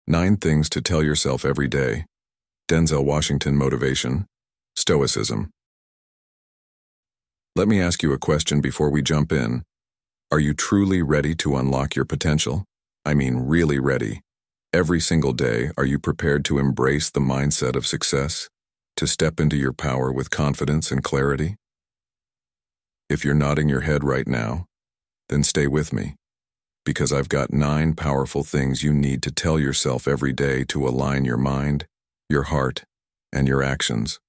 9 things to tell yourself every day. Denzel Washington motivation. Stoicism. Let me ask you a question before we jump in. Are you truly ready to unlock your potential? I mean, really ready. Every single day, are you prepared to embrace the mindset of success? To step into your power with confidence and clarity? If you're nodding your head right now, then stay with me, because I've got 9 powerful things you need to tell yourself every day to align your mind, your heart, and your actions.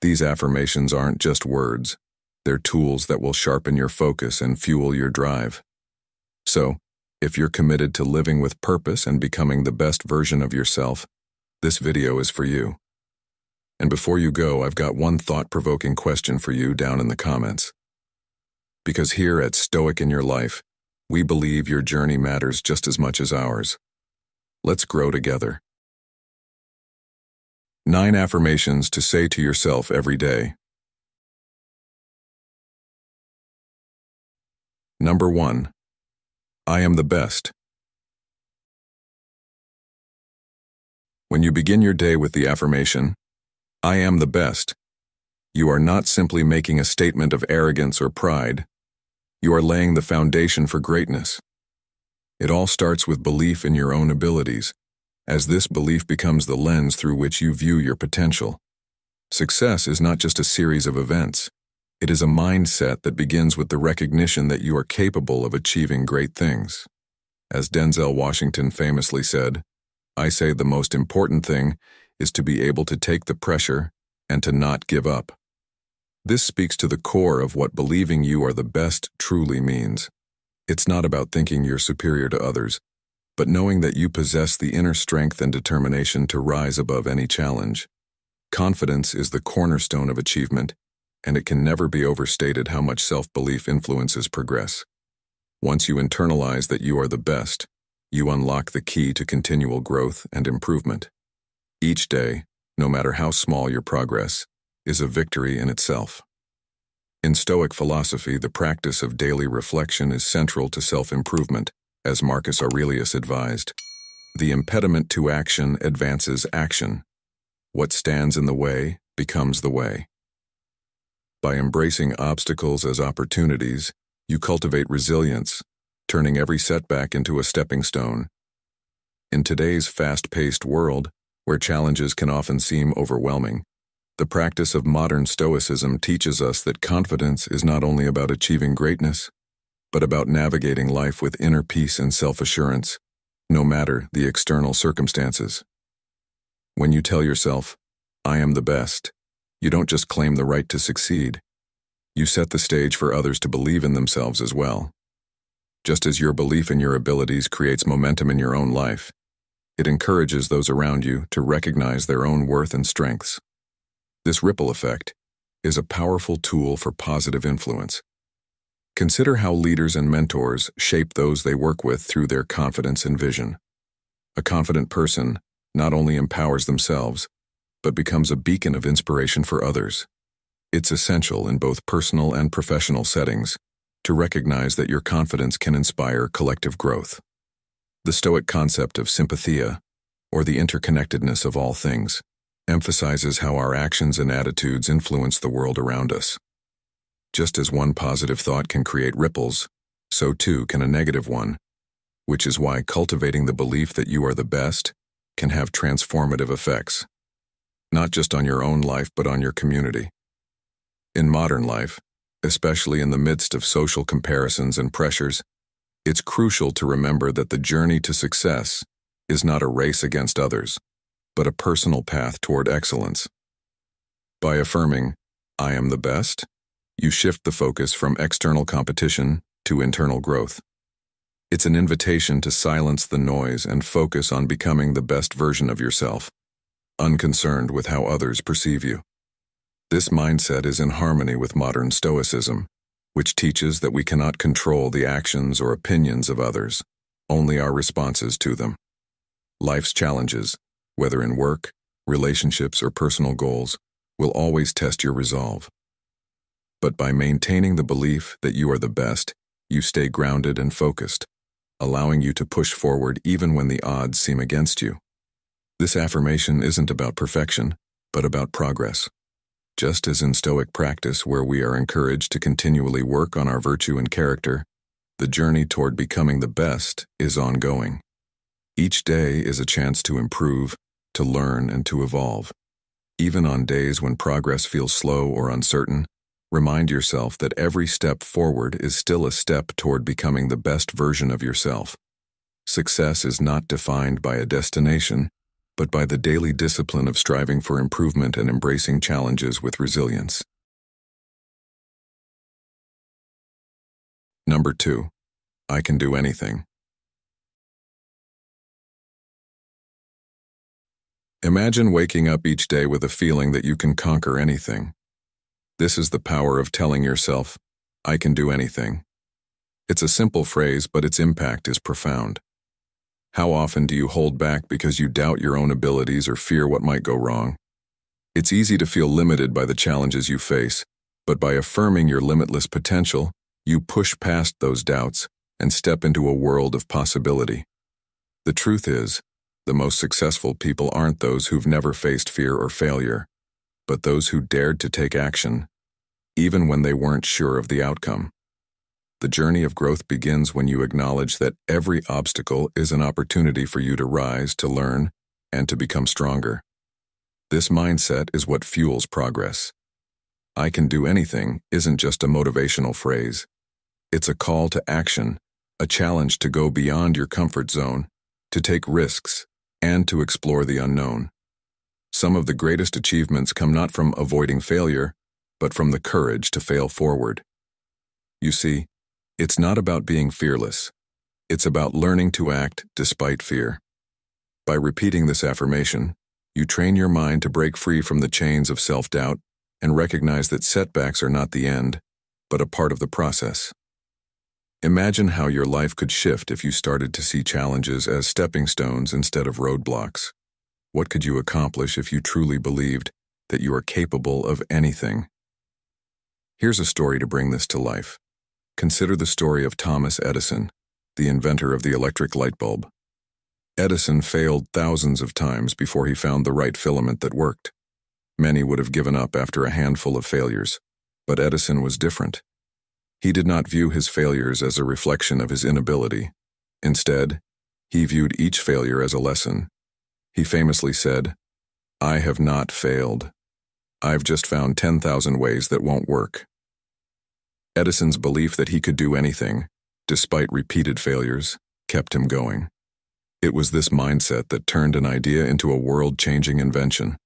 These affirmations aren't just words. They're tools that will sharpen your focus and fuel your drive. So, if you're committed to living with purpose and becoming the best version of yourself, this video is for you. And before you go, I've got one thought-provoking question for you down in the comments. Because here at Stoic in Your Life, we believe your journey matters just as much as ours. Let's grow together. 9 affirmations to say to yourself every day. Number 1. I am the best. When you begin your day with the affirmation, I am the best, you are not simply making a statement of arrogance or pride. You are laying the foundation for greatness. It all starts with belief in your own abilities, as this belief becomes the lens through which you view your potential. Success is not just a series of events. It is a mindset that begins with the recognition that you are capable of achieving great things. As Denzel Washington famously said, I say the most important thing is to be able to take the pressure and to not give up. This speaks to the core of what believing you are the best truly means. It's not about thinking you're superior to others, but knowing that you possess the inner strength and determination to rise above any challenge. Confidence is the cornerstone of achievement, and it can never be overstated how much self-belief influences progress. Once you internalize that you are the best, you unlock the key to continual growth and improvement. Each day, no matter how small your progress, is a victory in itself. In Stoic philosophy, the practice of daily reflection is central to self-improvement, as Marcus Aurelius advised. The impediment to action advances action. What stands in the way becomes the way. By embracing obstacles as opportunities, you cultivate resilience, turning every setback into a stepping stone. In today's fast-paced world, where challenges can often seem overwhelming, the practice of modern Stoicism teaches us that confidence is not only about achieving greatness, but about navigating life with inner peace and self-assurance, no matter the external circumstances. When you tell yourself, I am the best, you don't just claim the right to succeed. You set the stage for others to believe in themselves as well. Just as your belief in your abilities creates momentum in your own life, it encourages those around you to recognize their own worth and strengths. This ripple effect is a powerful tool for positive influence. Consider how leaders and mentors shape those they work with through their confidence and vision. A confident person not only empowers themselves, but becomes a beacon of inspiration for others. It's essential in both personal and professional settings to recognize that your confidence can inspire collective growth. The Stoic concept of sympathia, or the interconnectedness of all things, emphasizes how our actions and attitudes influence the world around us. Just as one positive thought can create ripples, so too can a negative one, which is why cultivating the belief that you are the best can have transformative effects, not just on your own life but on your community. In modern life, especially in the midst of social comparisons and pressures, it's crucial to remember that the journey to success is not a race against others, but a personal path toward excellence. By affirming, I am the best, you shift the focus from external competition to internal growth. It's an invitation to silence the noise and focus on becoming the best version of yourself, unconcerned with how others perceive you. This mindset is in harmony with modern Stoicism, which teaches that we cannot control the actions or opinions of others, only our responses to them. Life's challenges, whether in work, relationships, or personal goals, will always test your resolve. But by maintaining the belief that you are the best, you stay grounded and focused, allowing you to push forward even when the odds seem against you. This affirmation isn't about perfection, but about progress. Just as in Stoic practice, where we are encouraged to continually work on our virtue and character, the journey toward becoming the best is ongoing. Each day is a chance to improve, to learn, and to evolve. Even on days when progress feels slow or uncertain, remind yourself that every step forward is still a step toward becoming the best version of yourself. Success is not defined by a destination, but by the daily discipline of striving for improvement and embracing challenges with resilience. Number 2. I can do anything. Imagine waking up each day with a feeling that you can conquer anything. This is the power of telling yourself, I can do anything. It's a simple phrase, but its impact is profound. How often do you hold back because you doubt your own abilities or fear what might go wrong? It's easy to feel limited by the challenges you face, but by affirming your limitless potential, you push past those doubts and step into a world of possibility. The truth is, the most successful people aren't those who've never faced fear or failure, but those who dared to take action, even when they weren't sure of the outcome. The journey of growth begins when you acknowledge that every obstacle is an opportunity for you to rise, to learn, and to become stronger. This mindset is what fuels progress. I can do anything isn't just a motivational phrase. It's a call to action, a challenge to go beyond your comfort zone, to take risks, and to explore the unknown. Some of the greatest achievements come not from avoiding failure, but from the courage to fail forward. You see, it's not about being fearless. It's about learning to act despite fear. By repeating this affirmation, you train your mind to break free from the chains of self-doubt and recognize that setbacks are not the end, but a part of the process. Imagine how your life could shift if you started to see challenges as stepping stones instead of roadblocks. What could you accomplish if you truly believed that you are capable of anything? Here's a story to bring this to life. Consider the story of Thomas Edison, the inventor of the electric light bulb. Edison failed thousands of times before he found the right filament that worked. Many would have given up after a handful of failures, but Edison was different. He did not view his failures as a reflection of his inability. Instead, he viewed each failure as a lesson. He famously said, "I have not failed. I've just found 10,000 ways that won't work." Edison's belief that he could do anything, despite repeated failures, kept him going. It was this mindset that turned an idea into a world-changing invention.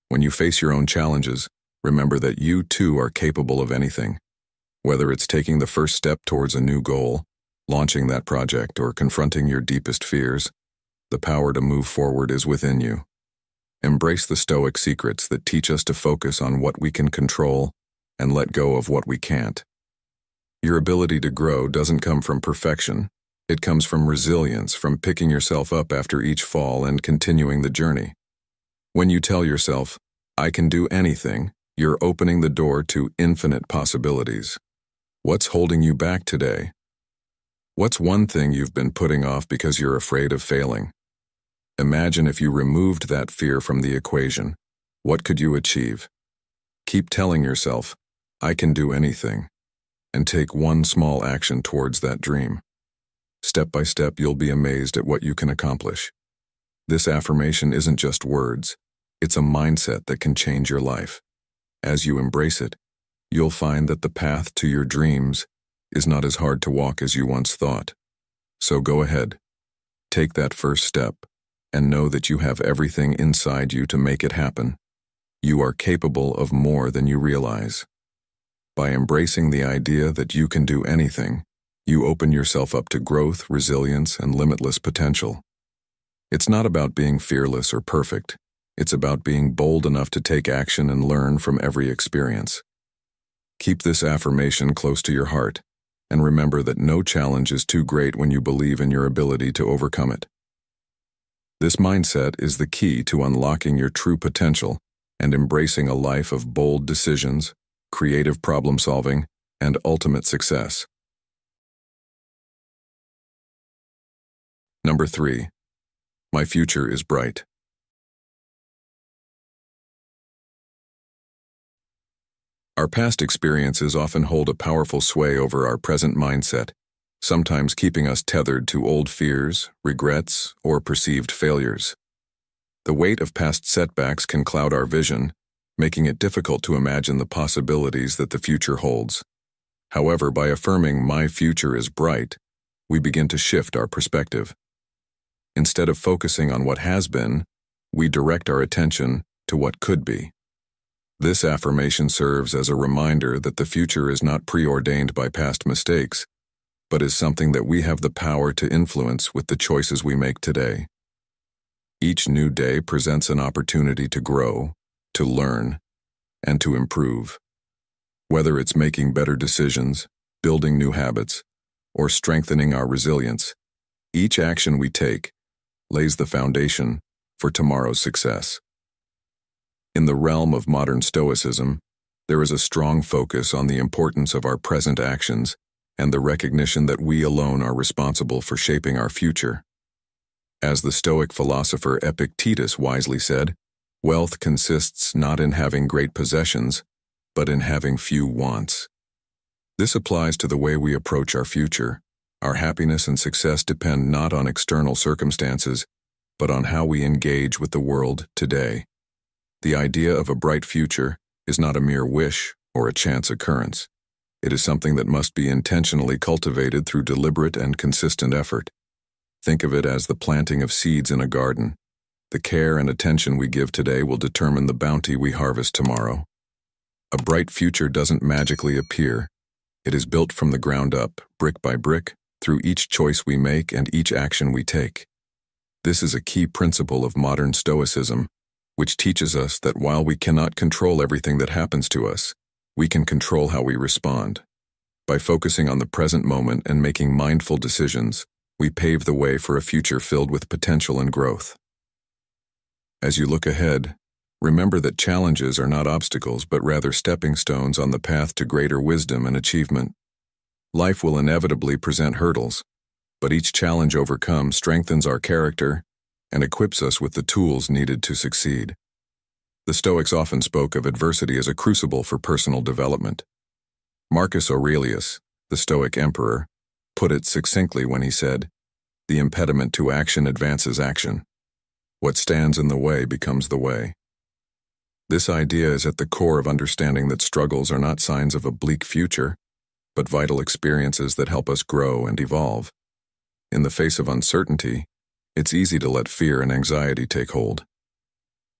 When you face your own challenges, remember that you too are capable of anything. Whether it's taking the first step towards a new goal, launching that project, or confronting your deepest fears, the power to move forward is within you. Embrace the Stoic secrets that teach us to focus on what we can control and let go of what we can't. Your ability to grow doesn't come from perfection. It comes from resilience, from picking yourself up after each fall and continuing the journey. When you tell yourself, I can do anything, you're opening the door to infinite possibilities. What's holding you back today? What's one thing you've been putting off because you're afraid of failing? Imagine if you removed that fear from the equation. What could you achieve? Keep telling yourself, I can do anything, and take one small action towards that dream. Step by step, you'll be amazed at what you can accomplish. This affirmation isn't just words. It's a mindset that can change your life. As you embrace it, you'll find that the path to your dreams is not as hard to walk as you once thought. So go ahead, take that first step, and know that you have everything inside you to make it happen. You are capable of more than you realize. By embracing the idea that you can do anything, you open yourself up to growth, resilience, and limitless potential. It's not about being fearless or perfect. It's about being bold enough to take action and learn from every experience. Keep this affirmation close to your heart, and remember that no challenge is too great when you believe in your ability to overcome it. This mindset is the key to unlocking your true potential and embracing a life of bold decisions, creative problem-solving, and ultimate success. Number 3. My future is bright. Our past experiences often hold a powerful sway over our present mindset, sometimes keeping us tethered to old fears, regrets, or perceived failures. The weight of past setbacks can cloud our vision, making it difficult to imagine the possibilities that the future holds. However, by affirming "my future is bright," we begin to shift our perspective. Instead of focusing on what has been, we direct our attention to what could be. This affirmation serves as a reminder that the future is not preordained by past mistakes, but is something that we have the power to influence with the choices we make today. Each new day presents an opportunity to grow, to learn, and to improve. Whether it's making better decisions, building new habits, or strengthening our resilience, each action we take lays the foundation for tomorrow's success. In the realm of modern Stoicism, there is a strong focus on the importance of our present actions and the recognition that we alone are responsible for shaping our future. As the Stoic philosopher Epictetus wisely said, "Wealth consists not in having great possessions, but in having few wants." This applies to the way we approach our future. Our happiness and success depend not on external circumstances, but on how we engage with the world today. The idea of a bright future is not a mere wish or a chance occurrence. It is something that must be intentionally cultivated through deliberate and consistent effort. Think of it as the planting of seeds in a garden. The care and attention we give today will determine the bounty we harvest tomorrow. A bright future doesn't magically appear. It is built from the ground up, brick by brick, through each choice we make and each action we take. This is a key principle of modern Stoicism, which teaches us that while we cannot control everything that happens to us, we can control how we respond. By focusing on the present moment and making mindful decisions, we pave the way for a future filled with potential and growth. As you look ahead, remember that challenges are not obstacles but rather stepping stones on the path to greater wisdom and achievement. Life will inevitably present hurdles, but each challenge overcome strengthens our character and equips us with the tools needed to succeed. The Stoics often spoke of adversity as a crucible for personal development. Marcus Aurelius, the Stoic emperor, put it succinctly when he said, "The impediment to action advances action. What stands in the way becomes the way." This idea is at the core of understanding that struggles are not signs of a bleak future, but vital experiences that help us grow and evolve. In the face of uncertainty, it's easy to let fear and anxiety take hold.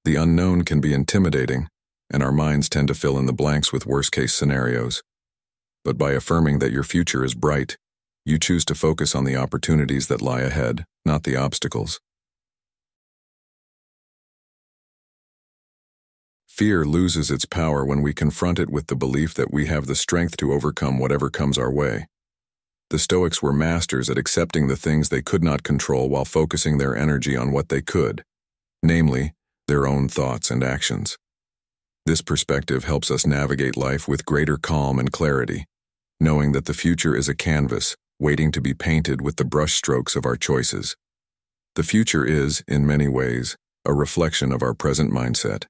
The unknown can be intimidating, and our minds tend to fill in the blanks with worst-case scenarios. But by affirming that your future is bright, you choose to focus on the opportunities that lie ahead, not the obstacles. Fear loses its power when we confront it with the belief that we have the strength to overcome whatever comes our way. The Stoics were masters at accepting the things they could not control while focusing their energy on what they could, namely, their own thoughts and actions. This perspective helps us navigate life with greater calm and clarity, knowing that the future is a canvas waiting to be painted with the brushstrokes of our choices. The future is, in many ways, a reflection of our present mindset.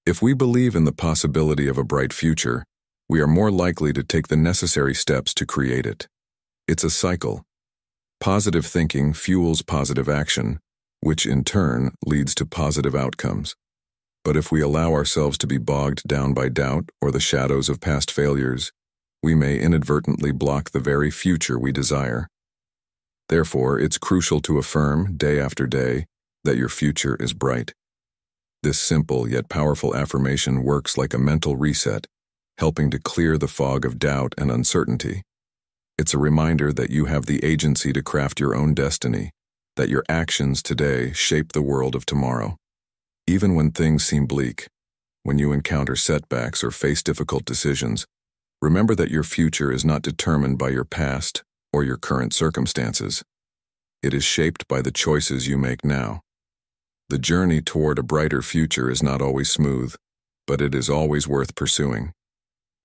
If we believe in the possibility of a bright future, we are more likely to take the necessary steps to create it. It's a cycle. Positive thinking fuels positive action, which in turn leads to positive outcomes. But if we allow ourselves to be bogged down by doubt or the shadows of past failures, we may inadvertently block the very future we desire. Therefore, it's crucial to affirm, day after day, that your future is bright. This simple yet powerful affirmation works like a mental reset, helping to clear the fog of doubt and uncertainty. It's a reminder that you have the agency to craft your own destiny, that your actions today shape the world of tomorrow. Even when things seem bleak, when you encounter setbacks or face difficult decisions, remember that your future is not determined by your past or your current circumstances. It is shaped by the choices you make now. The journey toward a brighter future is not always smooth, but it is always worth pursuing.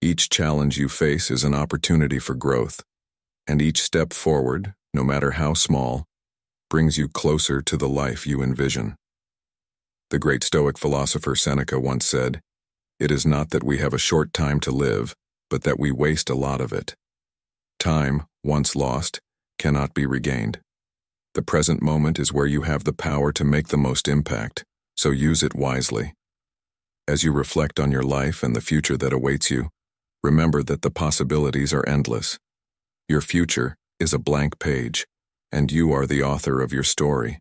Each challenge you face is an opportunity for growth, and each step forward, no matter how small, brings you closer to the life you envision. The great Stoic philosopher Seneca once said, "It is not that we have a short time to live, but that we waste a lot of it." Time, once lost, cannot be regained. The present moment is where you have the power to make the most impact, so use it wisely. As you reflect on your life and the future that awaits you, remember that the possibilities are endless. Your future is a blank page, and you are the author of your story.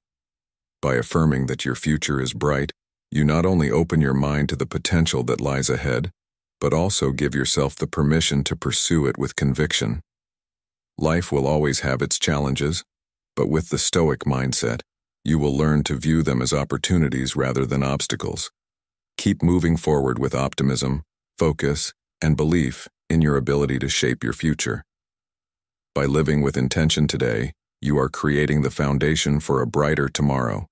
By affirming that your future is bright, you not only open your mind to the potential that lies ahead, but also give yourself the permission to pursue it with conviction. Life will always have its challenges, but with the Stoic mindset, you will learn to view them as opportunities rather than obstacles. Keep moving forward with optimism, focus, and belief in your ability to shape your future. By living with intention today, you are creating the foundation for a brighter tomorrow.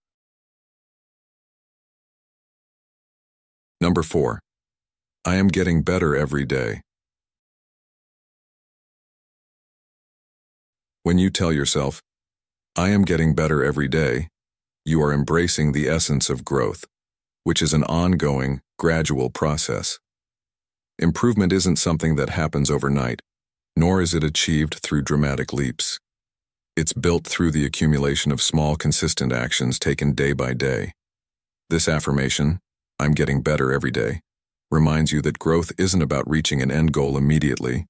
Number 4. I am getting better every day. When you tell yourself, "I am getting better every day," you are embracing the essence of growth, which is an ongoing, gradual process. Improvement isn't something that happens overnight, nor is it achieved through dramatic leaps. It's built through the accumulation of small, consistent actions taken day by day. This affirmation, "I'm getting better every day," reminds you that growth isn't about reaching an end goal immediately,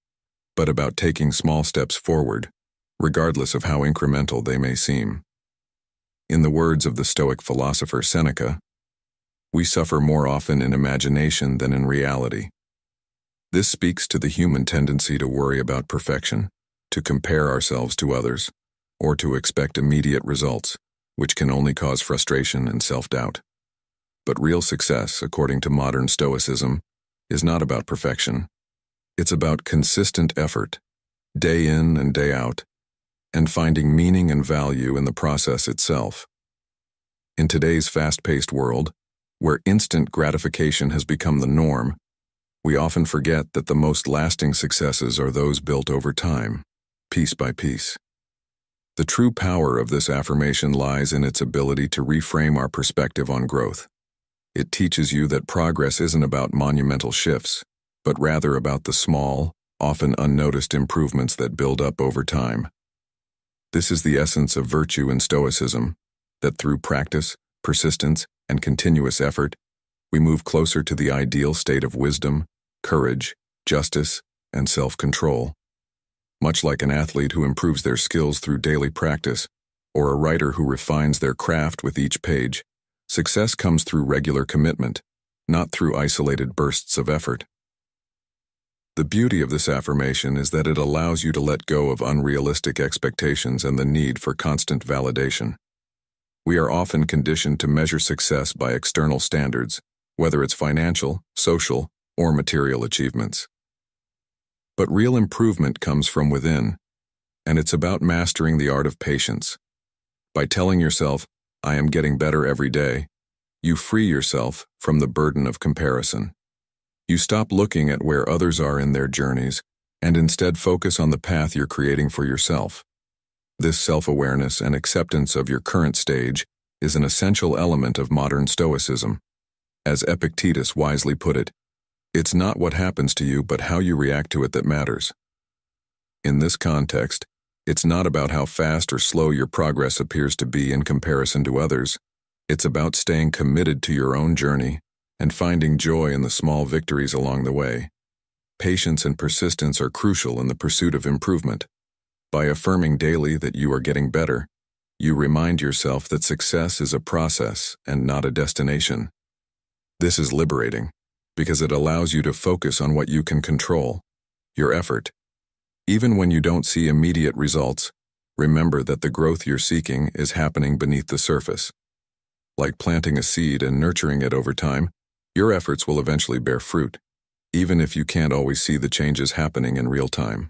but about taking small steps forward, regardless of how incremental they may seem. In the words of the Stoic philosopher Seneca, "We suffer more often in imagination than in reality." This speaks to the human tendency to worry about perfection, to compare ourselves to others, or to expect immediate results, which can only cause frustration and self-doubt. But real success, according to modern Stoicism, is not about perfection. It's about consistent effort, day in and day out, and finding meaning and value in the process itself. In today's fast-paced world, where instant gratification has become the norm, we often forget that the most lasting successes are those built over time, piece by piece. The true power of this affirmation lies in its ability to reframe our perspective on growth. It teaches you that progress isn't about monumental shifts, but rather about the small, often unnoticed improvements that build up over time. This is the essence of virtue in Stoicism, that through practice, persistence, and continuous effort, we move closer to the ideal state of wisdom, courage, justice, and self-control. Much like an athlete who improves their skills through daily practice, or a writer who refines their craft with each page, success comes through regular commitment, not through isolated bursts of effort. The beauty of this affirmation is that it allows you to let go of unrealistic expectations and the need for constant validation. We are often conditioned to measure success by external standards, whether it's financial, social, or material achievements. But real improvement comes from within, and it's about mastering the art of patience. By telling yourself, "I am getting better every day," you free yourself from the burden of comparison. You stop looking at where others are in their journeys and instead focus on the path you're creating for yourself. This self-awareness and acceptance of your current stage is an essential element of modern Stoicism. As Epictetus wisely put it, "It's not what happens to you, but how you react to it that matters." In this context, it's not about how fast or slow your progress appears to be in comparison to others. It's about staying committed to your own journey and finding joy in the small victories along the way. Patience and persistence are crucial in the pursuit of improvement. By affirming daily that you are getting better, you remind yourself that success is a process and not a destination. This is liberating, because it allows you to focus on what you can control, your effort. Even when you don't see immediate results, remember that the growth you're seeking is happening beneath the surface. Like planting a seed and nurturing it over time, your efforts will eventually bear fruit, even if you can't always see the changes happening in real time.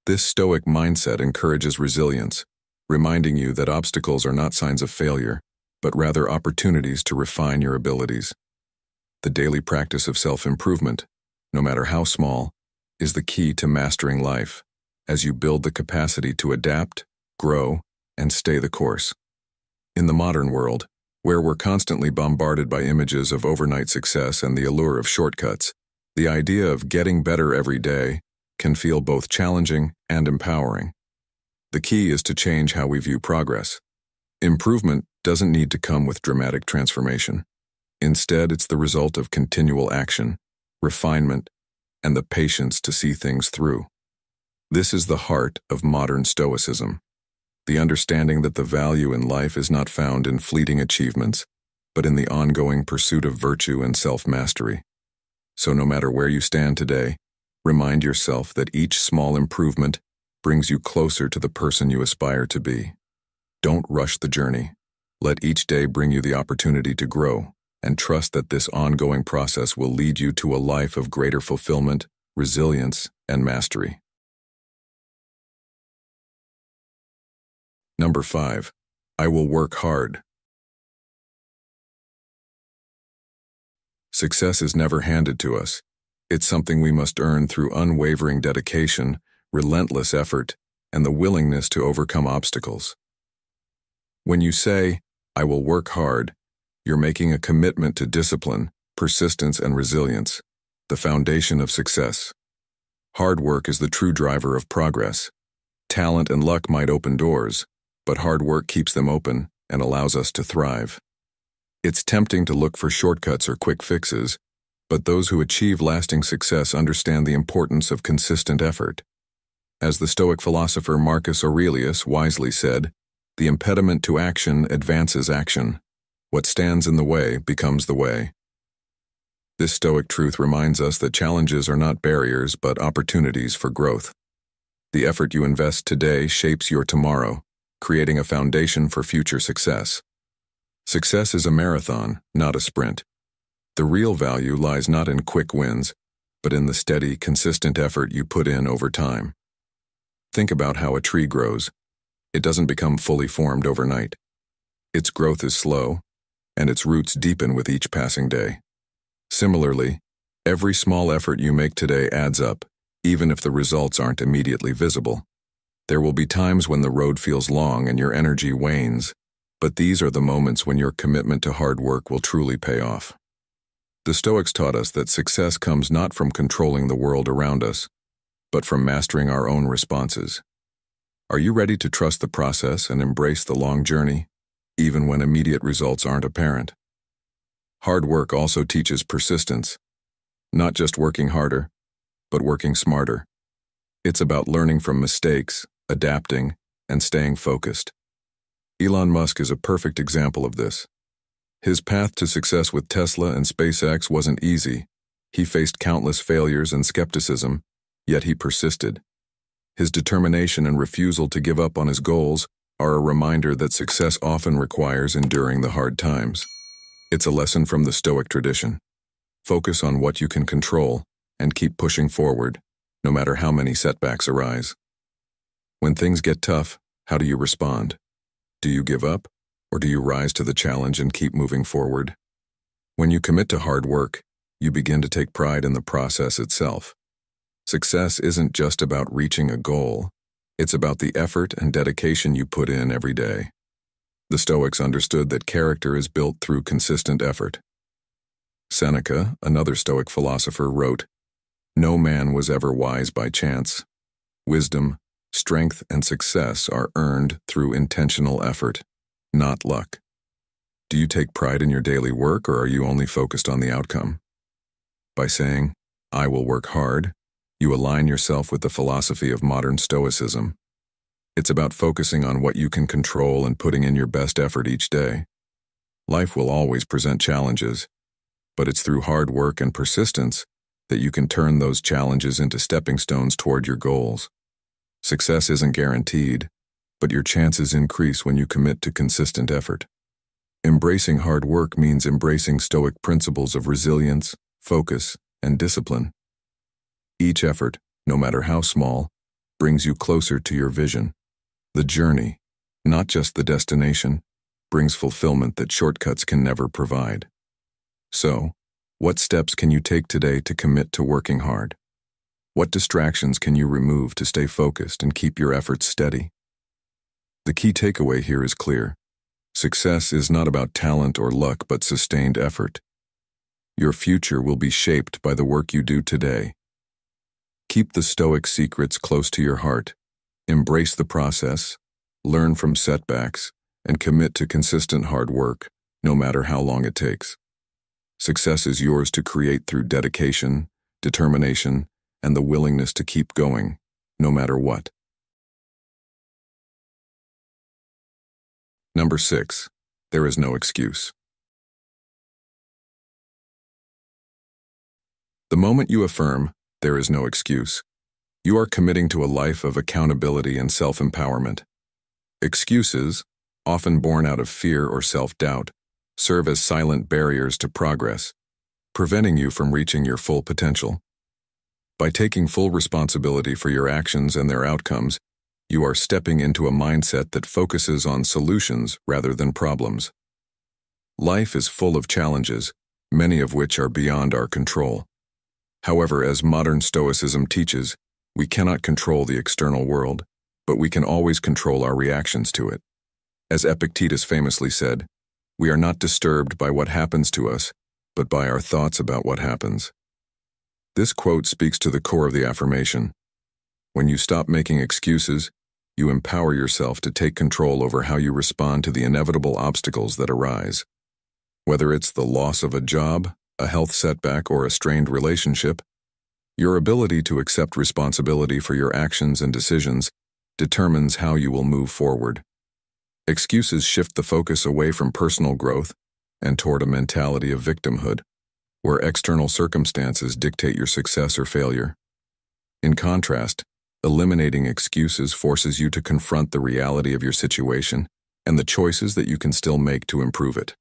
This Stoic mindset encourages resilience, reminding you that obstacles are not signs of failure, but rather opportunities to refine your abilities. The daily practice of self-improvement, no matter how small, is the key to mastering life, as you build the capacity to adapt, grow, and stay the course. In the modern world, where we're constantly bombarded by images of overnight success and the allure of shortcuts, the idea of getting better every day can feel both challenging and empowering. The key is to change how we view progress. Improvement doesn't need to come with dramatic transformation. Instead, it's the result of continual action, refinement, and the patience to see things through. This is the heart of modern Stoicism, the understanding that the value in life is not found in fleeting achievements, but in the ongoing pursuit of virtue and self-mastery. So no matter where you stand today, remind yourself that each small improvement brings you closer to the person you aspire to be. Don't rush the journey. Let each day bring you the opportunity to grow, and trust that this ongoing process will lead you to a life of greater fulfillment, resilience, and mastery. Number 5. I will work hard. Success is never handed to us. It's something we must earn through unwavering dedication, relentless effort, and the willingness to overcome obstacles. When you say, I will work hard, you're making a commitment to discipline, persistence, and resilience, the foundation of success. Hard work is the true driver of progress. Talent and luck might open doors, but hard work keeps them open and allows us to thrive. It's tempting to look for shortcuts or quick fixes, but those who achieve lasting success understand the importance of consistent effort. As the Stoic philosopher Marcus Aurelius wisely said, the impediment to action advances action. What stands in the way becomes the way. This Stoic truth reminds us that challenges are not barriers but opportunities for growth. The effort you invest today shapes your tomorrow, creating a foundation for future success. Success is a marathon, not a sprint. The real value lies not in quick wins, but in the steady, consistent effort you put in over time. Think about how a tree grows. It doesn't become fully formed overnight. Its growth is slow, and its roots deepen with each passing day. Similarly, every small effort you make today adds up, even if the results aren't immediately visible. There will be times when the road feels long and your energy wanes, but these are the moments when your commitment to hard work will truly pay off. The Stoics taught us that success comes not from controlling the world around us, but from mastering our own responses. Are you ready to trust the process and embrace the long journey, even when immediate results aren't apparent? Hard work also teaches persistence, not just working harder, but working smarter. It's about learning from mistakes, adapting, and staying focused. Elon Musk is a perfect example of this. His path to success with Tesla and SpaceX wasn't easy. He faced countless failures and skepticism, yet he persisted. His determination and refusal to give up on his goals are a reminder that success often requires enduring the hard times. It's a lesson from the Stoic tradition. Focus on what you can control and keep pushing forward, no matter how many setbacks arise. When things get tough, how do you respond? Do you give up, or do you rise to the challenge and keep moving forward? When you commit to hard work, you begin to take pride in the process itself. Success isn't just about reaching a goal, it's about the effort and dedication you put in every day. The Stoics understood that character is built through consistent effort. Seneca, another Stoic philosopher, wrote, "No man was ever wise by chance. Wisdom, strength, and success are earned through intentional effort, not luck." Do you take pride in your daily work, or are you only focused on the outcome? By saying, "I will work hard," you align yourself with the philosophy of modern Stoicism. It's about focusing on what you can control and putting in your best effort each day. Life will always present challenges, but it's through hard work and persistence that you can turn those challenges into stepping stones toward your goals. Success isn't guaranteed, but your chances increase when you commit to consistent effort. Embracing hard work means embracing Stoic principles of resilience, focus, and discipline. Each effort, no matter how small, brings you closer to your vision. The journey, not just the destination, brings fulfillment that shortcuts can never provide. So, what steps can you take today to commit to working hard? What distractions can you remove to stay focused and keep your efforts steady? The key takeaway here is clear. Success is not about talent or luck, but sustained effort. Your future will be shaped by the work you do today. Keep the Stoic secrets close to your heart. Embrace the process, learn from setbacks, and commit to consistent hard work, no matter how long it takes. Success is yours to create through dedication, determination, and the willingness to keep going, no matter what. Number 6. There is no excuse. The moment you affirm, "There is no excuse," you are committing to a life of accountability and self-empowerment. Excuses, often born out of fear or self-doubt, serve as silent barriers to progress, preventing you from reaching your full potential. By taking full responsibility for your actions and their outcomes, you are stepping into a mindset that focuses on solutions rather than problems. Life is full of challenges, many of which are beyond our control. However, as modern Stoicism teaches, we cannot control the external world, but we can always control our reactions to it. As Epictetus famously said, "We are not disturbed by what happens to us, but by our thoughts about what happens." This quote speaks to the core of the affirmation. When you stop making excuses, you empower yourself to take control over how you respond to the inevitable obstacles that arise. Whether it's the loss of a job, a health setback, or a strained relationship, your ability to accept responsibility for your actions and decisions determines how you will move forward. Excuses shift the focus away from personal growth and toward a mentality of victimhood, where external circumstances dictate your success or failure. In contrast, eliminating excuses forces you to confront the reality of your situation and the choices that you can still make to improve it.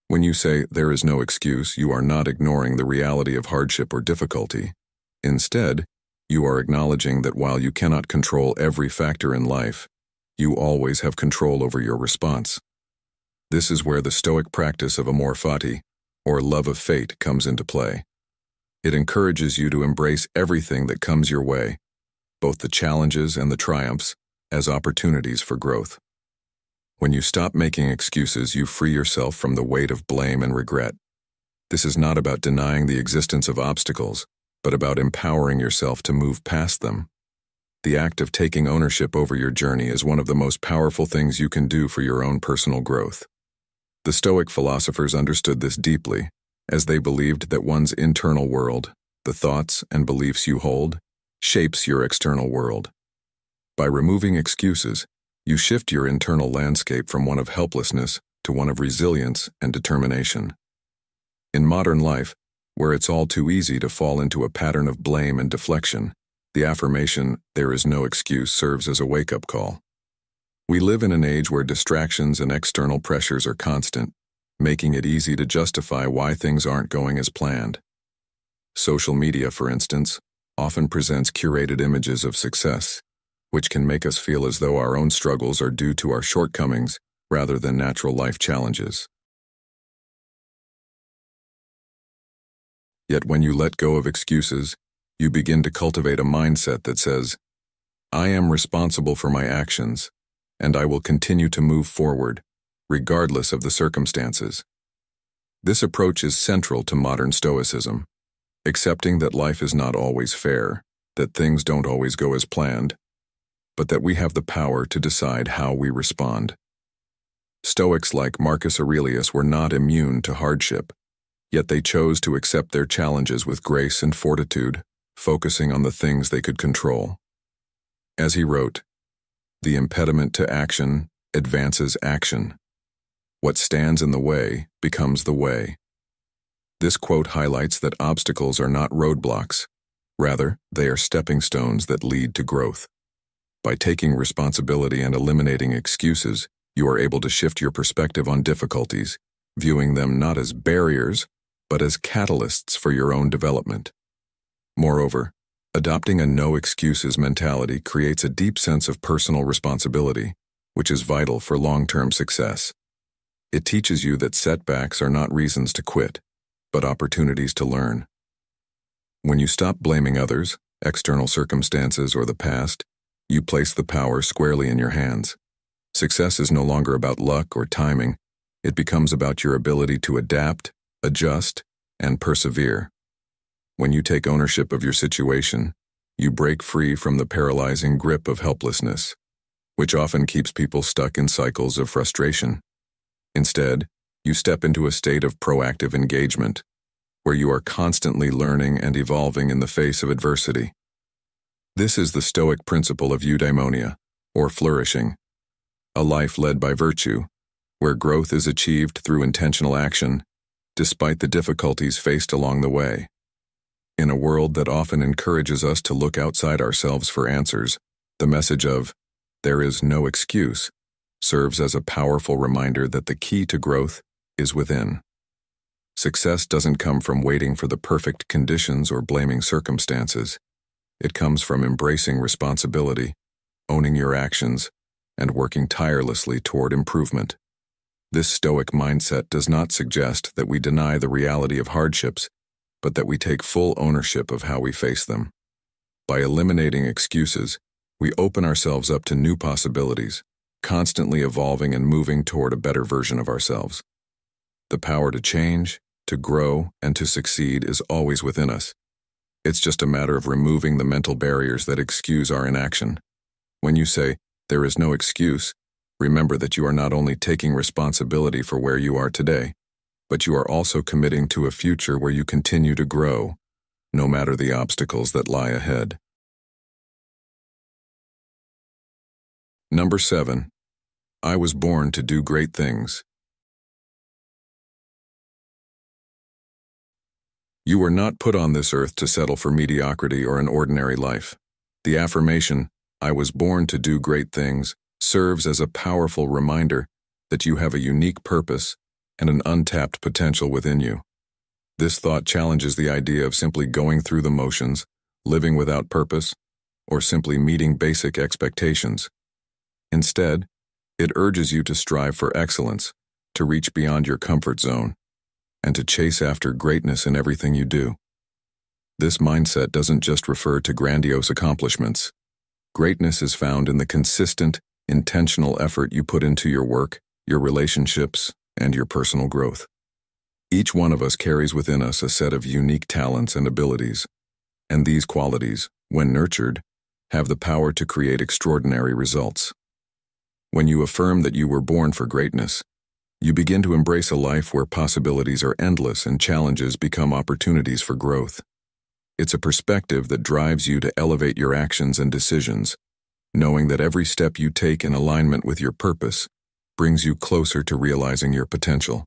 When you say, "There is no excuse," you are not ignoring the reality of hardship or difficulty. Instead, you are acknowledging that while you cannot control every factor in life, you always have control over your response. This is where the Stoic practice of amor fati, or love of fate, comes into play. It encourages you to embrace everything that comes your way, both the challenges and the triumphs, as opportunities for growth. When you stop making excuses, you free yourself from the weight of blame and regret. This is not about denying the existence of obstacles, but about empowering yourself to move past them. The act of taking ownership over your journey is one of the most powerful things you can do for your own personal growth. The Stoic philosophers understood this deeply, as they believed that one's internal world, the thoughts and beliefs you hold, shapes your external world. By removing excuses, you shift your internal landscape from one of helplessness to one of resilience and determination. In modern life, where it's all too easy to fall into a pattern of blame and deflection, the affirmation, "There is no excuse," serves as a wake-up call. We live in an age where distractions and external pressures are constant, making it easy to justify why things aren't going as planned. Social media, for instance, often presents curated images of success, which can make us feel as though our own struggles are due to our shortcomings rather than natural life challenges. Yet when you let go of excuses, you begin to cultivate a mindset that says, "I am responsible for my actions, and I will continue to move forward, regardless of the circumstances." This approach is central to modern Stoicism, accepting that life is not always fair, that things don't always go as planned, but that we have the power to decide how we respond. Stoics like Marcus Aurelius were not immune to hardship, yet they chose to accept their challenges with grace and fortitude, focusing on the things they could control. As he wrote, "The impediment to action advances action. What stands in the way becomes the way." This quote highlights that obstacles are not roadblocks. Rather, they are stepping stones that lead to growth. By taking responsibility and eliminating excuses, you are able to shift your perspective on difficulties, viewing them not as barriers, but as catalysts for your own development. Moreover, adopting a no-excuses mentality creates a deep sense of personal responsibility, which is vital for long-term success. It teaches you that setbacks are not reasons to quit, but opportunities to learn. When you stop blaming others, external circumstances, or the past, you place the power squarely in your hands. Success is no longer about luck or timing. It becomes about your ability to adapt, adjust, and persevere. When you take ownership of your situation, you break free from the paralyzing grip of helplessness, which often keeps people stuck in cycles of frustration. Instead, you step into a state of proactive engagement, where you are constantly learning and evolving in the face of adversity. This is the Stoic principle of eudaimonia, or flourishing, a life led by virtue, where growth is achieved through intentional action, despite the difficulties faced along the way. In a world that often encourages us to look outside ourselves for answers, the message of, "There is no excuse," serves as a powerful reminder that the key to growth is within. Success doesn't come from waiting for the perfect conditions or blaming circumstances. It comes from embracing responsibility, owning your actions, and working tirelessly toward improvement. This Stoic mindset does not suggest that we deny the reality of hardships, but that we take full ownership of how we face them. By eliminating excuses, we open ourselves up to new possibilities, constantly evolving and moving toward a better version of ourselves. The power to change, to grow, and to succeed is always within us. It's just a matter of removing the mental barriers that excuse our inaction. When you say, "There is no excuse," remember that you are not only taking responsibility for where you are today, but you are also committing to a future where you continue to grow, no matter the obstacles that lie ahead. Number 7. I was born to do great things. You were not put on this earth to settle for mediocrity or an ordinary life. The affirmation, "I was born to do great things," serves as a powerful reminder that you have a unique purpose and an untapped potential within you. This thought challenges the idea of simply going through the motions, living without purpose, or simply meeting basic expectations. Instead, it urges you to strive for excellence, to reach beyond your comfort zone, and to chase after greatness in everything you do. This mindset doesn't just refer to grandiose accomplishments. Greatness is found in the consistent, intentional effort you put into your work, your relationships, and your personal growth. Each one of us carries within us a set of unique talents and abilities, and these qualities, when nurtured, have the power to create extraordinary results. When you affirm that you were born for greatness, you begin to embrace a life where possibilities are endless and challenges become opportunities for growth. It's a perspective that drives you to elevate your actions and decisions, knowing that every step you take in alignment with your purpose brings you closer to realizing your potential.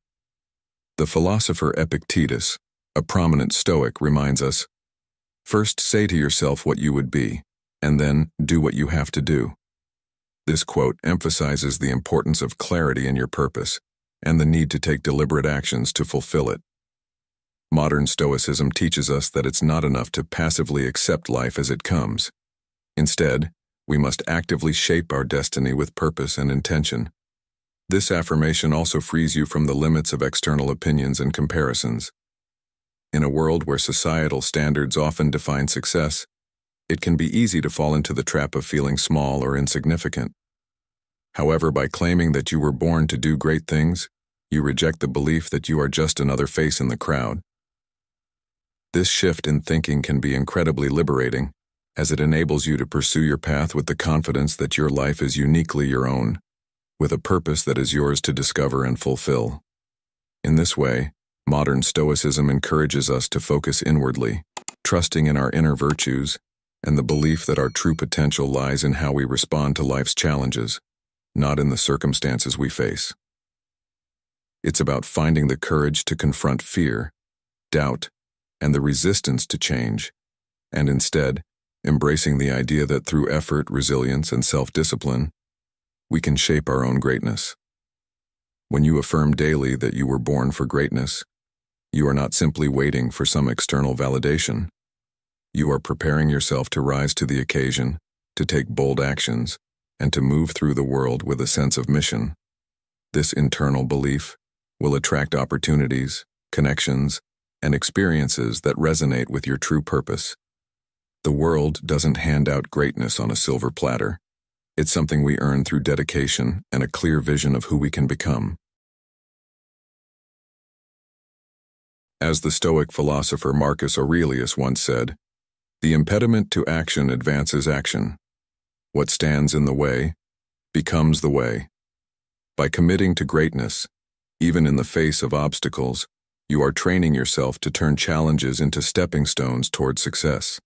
The philosopher Epictetus, a prominent Stoic, reminds us, "First say to yourself what you would be, and then do what you have to do." This quote emphasizes the importance of clarity in your purpose and the need to take deliberate actions to fulfill it. Modern Stoicism teaches us that it's not enough to passively accept life as it comes. Instead, we must actively shape our destiny with purpose and intention. This affirmation also frees you from the limits of external opinions and comparisons. In a world where societal standards often define success, it can be easy to fall into the trap of feeling small or insignificant. However, by claiming that you were born to do great things, you reject the belief that you are just another face in the crowd. This shift in thinking can be incredibly liberating, as it enables you to pursue your path with the confidence that your life is uniquely your own, with a purpose that is yours to discover and fulfill. In this way, modern Stoicism encourages us to focus inwardly, trusting in our inner virtues and the belief that our true potential lies in how we respond to life's challenges, not in the circumstances we face. It's about finding the courage to confront fear, doubt, and the resistance to change, and instead, embracing the idea that through effort, resilience, and self-discipline, we can shape our own greatness. When you affirm daily that you were born for greatness, you are not simply waiting for some external validation. You are preparing yourself to rise to the occasion, to take bold actions, and to move through the world with a sense of mission. This internal belief will attract opportunities, connections, and experiences that resonate with your true purpose. The world doesn't hand out greatness on a silver platter. It's something we earn through dedication and a clear vision of who we can become. As the Stoic philosopher Marcus Aurelius once said, "The impediment to action advances action. What stands in the way becomes the way." By committing to greatness, even in the face of obstacles, you are training yourself to turn challenges into stepping stones toward success.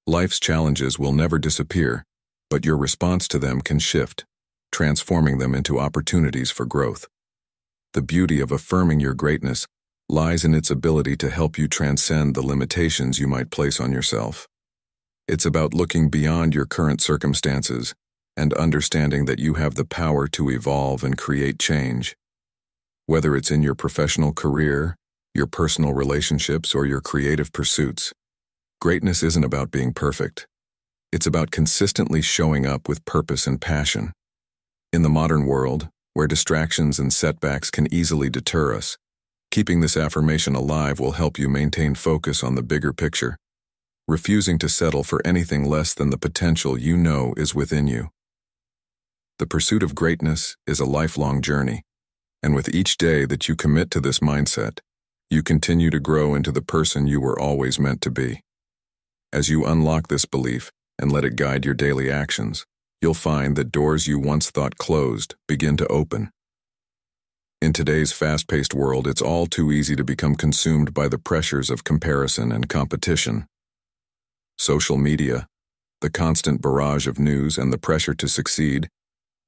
Life's challenges will never disappear, but your response to them can shift, transforming them into opportunities for growth. The beauty of affirming your greatness lies in its ability to help you transcend the limitations you might place on yourself. It's about looking beyond your current circumstances and understanding that you have the power to evolve and create change. Whether it's in your professional career, your personal relationships, or your creative pursuits, greatness isn't about being perfect. It's about consistently showing up with purpose and passion. In the modern world, where distractions and setbacks can easily deter us, keeping this affirmation alive will help you maintain focus on the bigger picture, refusing to settle for anything less than the potential you know is within you. The pursuit of greatness is a lifelong journey, and with each day that you commit to this mindset, you continue to grow into the person you were always meant to be. As you unlock this belief and let it guide your daily actions, you'll find that doors you once thought closed begin to open. In today's fast-paced world, it's all too easy to become consumed by the pressures of comparison and competition. Social media, the constant barrage of news, and the pressure to succeed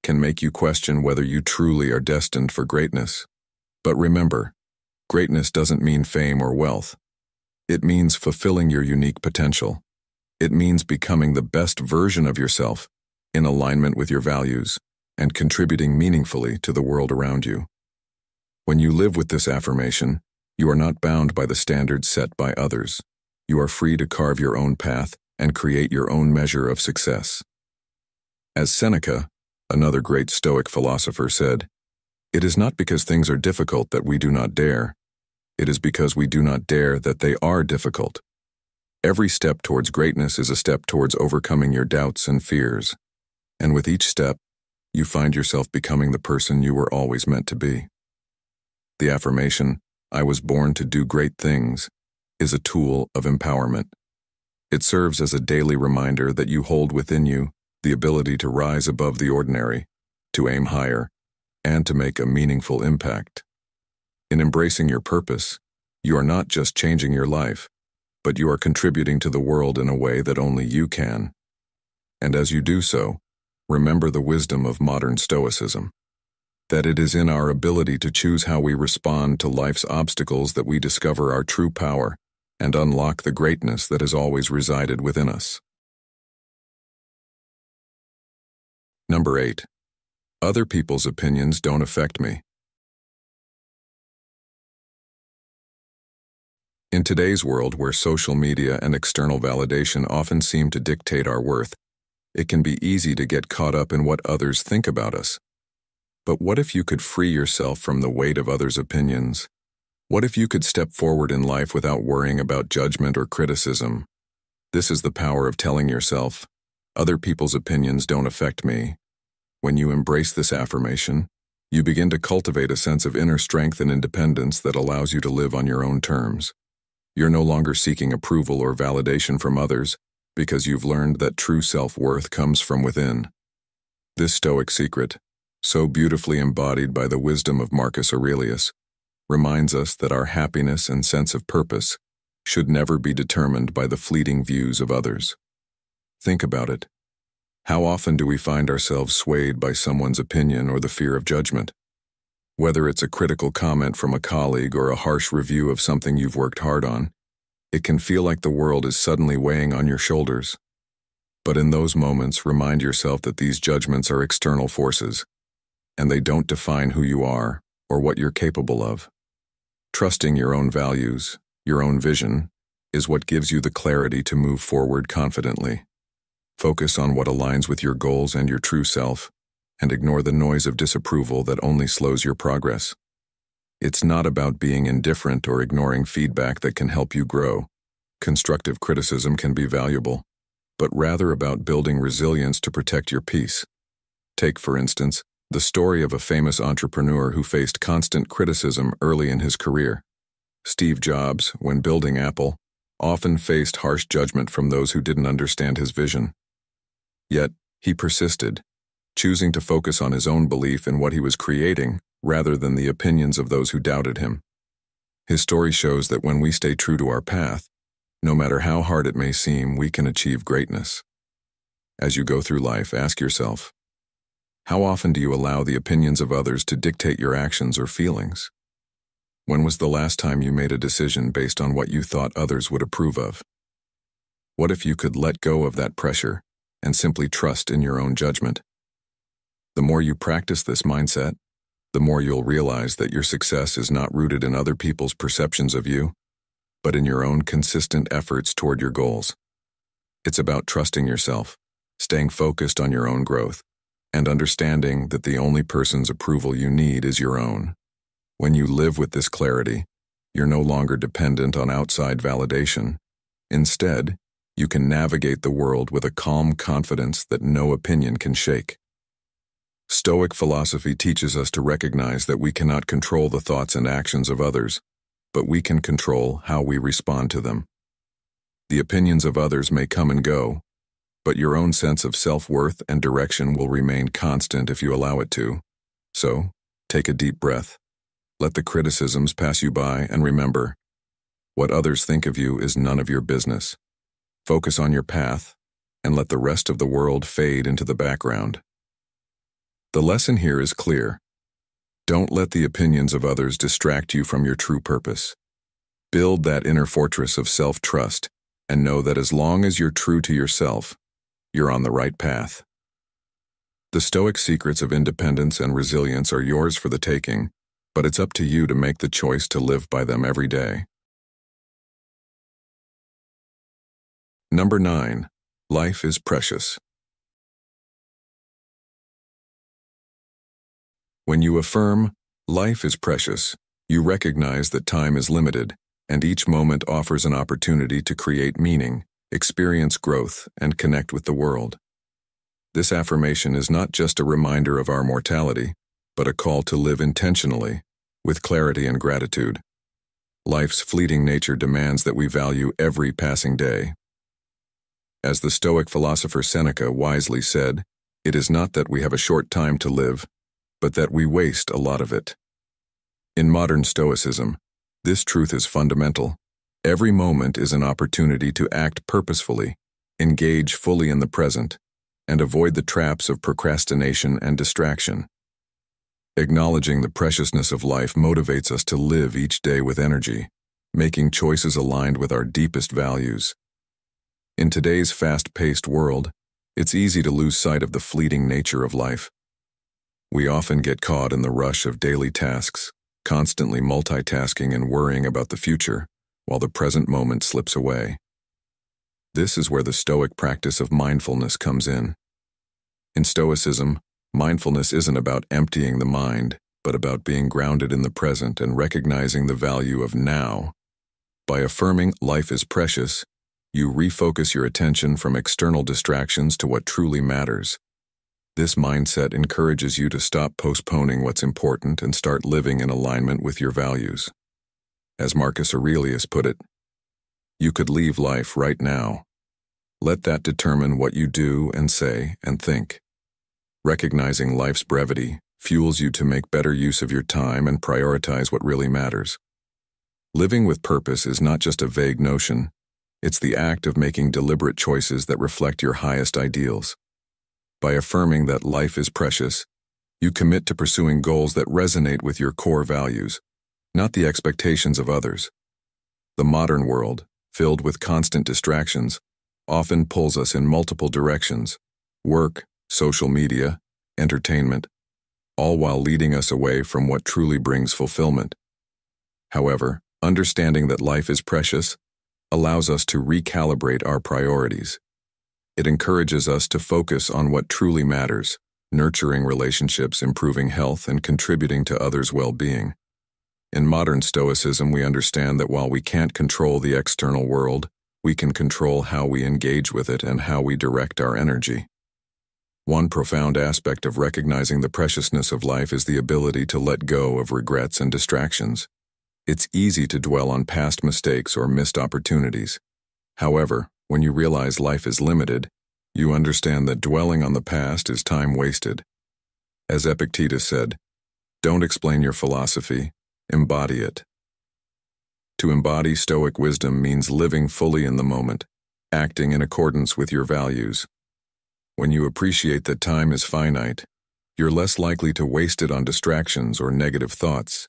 can make you question whether you truly are destined for greatness. But remember, greatness doesn't mean fame or wealth. It means fulfilling your unique potential. It means becoming the best version of yourself in alignment with your values and contributing meaningfully to the world around you. When you live with this affirmation, you are not bound by the standards set by others. You are free to carve your own path and create your own measure of success. As Seneca, another great Stoic philosopher, said, "It is not because things are difficult that we do not dare. It is because we do not dare that they are difficult." Every step towards greatness is a step towards overcoming your doubts and fears. And with each step, you find yourself becoming the person you were always meant to be. The affirmation, "I was born to do great things," is a tool of empowerment. It serves as a daily reminder that you hold within you the ability to rise above the ordinary, to aim higher, and to make a meaningful impact. In embracing your purpose, you are not just changing your life, but you are contributing to the world in a way that only you can. And as you do so, remember the wisdom of modern Stoicism, that it is in our ability to choose how we respond to life's obstacles that we discover our true power and unlock the greatness that has always resided within us. Number 8. Other people's opinions don't affect me. In today's world, where social media and external validation often seem to dictate our worth, it can be easy to get caught up in what others think about us. But what if you could free yourself from the weight of others' opinions? What if you could step forward in life without worrying about judgment or criticism? This is the power of telling yourself, "Other people's opinions don't affect me." When you embrace this affirmation, you begin to cultivate a sense of inner strength and independence that allows you to live on your own terms. You're no longer seeking approval or validation from others because you've learned that true self-worth comes from within. This Stoic secret, so beautifully embodied by the wisdom of Marcus Aurelius, reminds us that our happiness and sense of purpose should never be determined by the fleeting views of others. Think about it. How often do we find ourselves swayed by someone's opinion or the fear of judgment? Whether it's a critical comment from a colleague or a harsh review of something you've worked hard on, it can feel like the world is suddenly weighing on your shoulders. But in those moments, remind yourself that these judgments are external forces, and they don't define who you are or what you're capable of. Trusting your own values, your own vision, is what gives you the clarity to move forward confidently. Focus on what aligns with your goals and your true self, and ignore the noise of disapproval that only slows your progress. It's not about being indifferent or ignoring feedback that can help you grow. Constructive criticism can be valuable, but rather about building resilience to protect your peace. Take, for instance, the story of a famous entrepreneur who faced constant criticism early in his career. Steve Jobs, when building Apple, often faced harsh judgment from those who didn't understand his vision. Yet, he persisted, choosing to focus on his own belief in what he was creating rather than the opinions of those who doubted him. His story shows that when we stay true to our path, no matter how hard it may seem, we can achieve greatness. As you go through life, ask yourself, how often do you allow the opinions of others to dictate your actions or feelings? When was the last time you made a decision based on what you thought others would approve of? What if you could let go of that pressure and simply trust in your own judgment? The more you practice this mindset, the more you'll realize that your success is not rooted in other people's perceptions of you, but in your own consistent efforts toward your goals. It's about trusting yourself, staying focused on your own growth, and understanding that the only person's approval you need is your own. When you live with this clarity, you're no longer dependent on outside validation. Instead, you can navigate the world with a calm confidence that no opinion can shake. Stoic philosophy teaches us to recognize that we cannot control the thoughts and actions of others, but we can control how we respond to them. The opinions of others may come and go, but your own sense of self-worth and direction will remain constant if you allow it to. So, take a deep breath. Let the criticisms pass you by, and remember, what others think of you is none of your business. Focus on your path, and let the rest of the world fade into the background. The lesson here is clear. Don't let the opinions of others distract you from your true purpose. Build that inner fortress of self-trust, and know that as long as you're true to yourself, you're on the right path. The Stoic secrets of independence and resilience are yours for the taking, but it's up to you to make the choice to live by them every day. Number 9. Life is precious. When you affirm, life is precious, you recognize that time is limited, and each moment offers an opportunity to create meaning, experience growth, and connect with the world. This affirmation is not just a reminder of our mortality, but a call to live intentionally, with clarity and gratitude. Life's fleeting nature demands that we value every passing day. As the Stoic philosopher Seneca wisely said, it is not that we have a short time to live, but that we waste a lot of it. In modern Stoicism, this truth is fundamental. Every moment is an opportunity to act purposefully, engage fully in the present, and avoid the traps of procrastination and distraction. Acknowledging the preciousness of life motivates us to live each day with energy, making choices aligned with our deepest values. In today's fast-paced world, it's easy to lose sight of the fleeting nature of life. We often get caught in the rush of daily tasks, constantly multitasking and worrying about the future, while the present moment slips away. This is where the Stoic practice of mindfulness comes in. In Stoicism, mindfulness isn't about emptying the mind, but about being grounded in the present and recognizing the value of now. By affirming life is precious, you refocus your attention from external distractions to what truly matters. This mindset encourages you to stop postponing what's important and start living in alignment with your values. As Marcus Aurelius put it, you could leave life right now. Let that determine what you do and say and think. Recognizing life's brevity fuels you to make better use of your time and prioritize what really matters. Living with purpose is not just a vague notion, it's the act of making deliberate choices that reflect your highest ideals. By affirming that life is precious, you commit to pursuing goals that resonate with your core values, not the expectations of others. The modern world, filled with constant distractions, often pulls us in multiple directions: work, social media, entertainment, all while leading us away from what truly brings fulfillment. However, understanding that life is precious allows us to recalibrate our priorities. It encourages us to focus on what truly matters, nurturing relationships, improving health, and contributing to others' well-being. In modern Stoicism, we understand that while we can't control the external world, we can control how we engage with it and how we direct our energy. One profound aspect of recognizing the preciousness of life is the ability to let go of regrets and distractions. It's easy to dwell on past mistakes or missed opportunities. However, when you realize life is limited, you understand that dwelling on the past is time wasted. As Epictetus said, "Don't explain your philosophy, embody it." To embody Stoic wisdom means living fully in the moment, acting in accordance with your values. When you appreciate that time is finite, you're less likely to waste it on distractions or negative thoughts.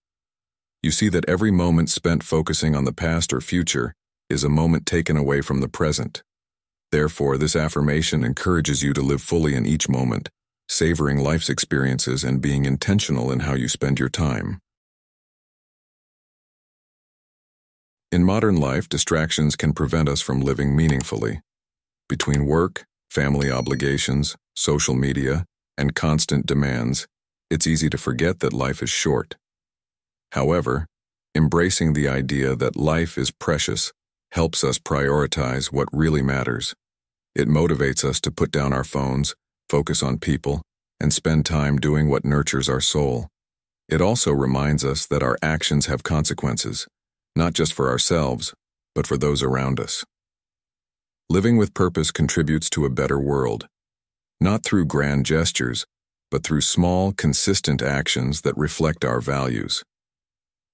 You see that every moment spent focusing on the past or future is a moment taken away from the present. Therefore, this affirmation encourages you to live fully in each moment, savoring life's experiences and being intentional in how you spend your time. In modern life, distractions can prevent us from living meaningfully. Between work, family obligations, social media, and constant demands, it's easy to forget that life is short. However, embracing the idea that life is precious helps us prioritize what really matters. It motivates us to put down our phones, focus on people, and spend time doing what nurtures our soul. It also reminds us that our actions have consequences, not just for ourselves, but for those around us. Living with purpose contributes to a better world, not through grand gestures, but through small, consistent actions that reflect our values.